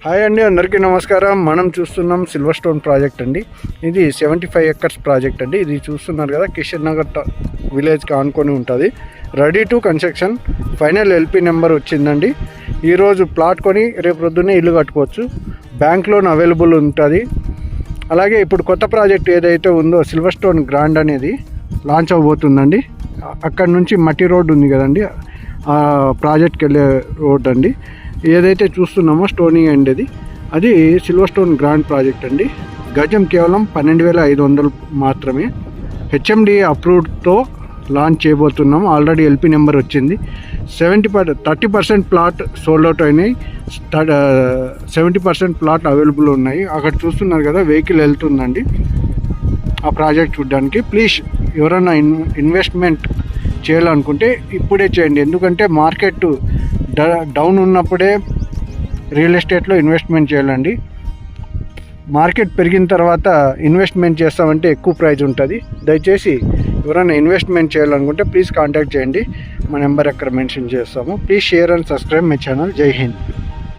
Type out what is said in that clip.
Hi అండి, అందరికీ నమస్కారం. మనం చూస్తున్నాం సిల్వర్ స్టోన్ ప్రాజెక్ట్ అండి. ఇది 75 ఎకర్స్ ప్రాజెక్ట్ అండి. ఇది చూస్తున్నారు కదా, కిషన్ నగర్ విలేజ్కి ఆనుకొని ఉంటుంది. Ready to construction, final LP number వచ్చిందండి. ఈరోజు ప్లాట్ కొని రేపు పొద్దున్నే ఇల్లు కట్టుకోవచ్చు. బ్యాంక్ లోన్ అవైలబుల్ ఉంటుంది. అలాగే ఇప్పుడు కొత్త ప్రాజెక్ట్ ఏదైతే ఉందో సిల్వర్ స్టోన్ గ్రాండ్ అనేది లాంచ్ అవబోతుందండి. అక్కడ నుంచి మట్టి రోడ్డు ఉంది కదండి, ఆ ప్రాజెక్ట్కి వెళ్ళే రోడ్ అండి. ఏదైతే చూస్తున్నామో స్టోనింగ్ అండి, అది సిల్వర్ స్టోన్ గ్రాండ్ ప్రాజెక్ట్ అండి. గజం కేవలం 12,500 మాత్రమే. హెచ్ఎండి అప్రూవ్డ్తో లాంచ్ చేయబోతున్నాము. ఆల్రెడీ ఎల్పి నెంబర్ వచ్చింది. 30% ప్లాట్ సోల్డ్ అవుట్ అయినాయి. 70% ప్లాట్ అవైలబుల్ ఉన్నాయి. అక్కడ చూస్తున్నారు కదా, వెహికల్ వెళ్తుందండి ఆ ప్రాజెక్ట్ చూడడానికి. ప్లీజ్ ఎవరైనా ఇన్వెస్ట్మెంట్ చేయాలనుకుంటే ఇప్పుడే చేయండి. ఎందుకంటే మార్కెట్ డౌన్ ఉన్నప్పుడే రియల్ ఎస్టేట్లో ఇన్వెస్ట్మెంట్ చేయాలండి. మార్కెట్ పెరిగిన తర్వాత ఇన్వెస్ట్మెంట్ చేస్తామంటే ఎక్కువ ప్రైస్ ఉంటుంది. దయచేసి ఎవరైనా ఇన్వెస్ట్మెంట్ చేయాలనుకుంటే ప్లీజ్ కాంటాక్ట్ చేయండి. మా నెంబర్ ఎక్కడ మెన్షన్ చేస్తాము. Please share and subscribe my channel. జై హింద్.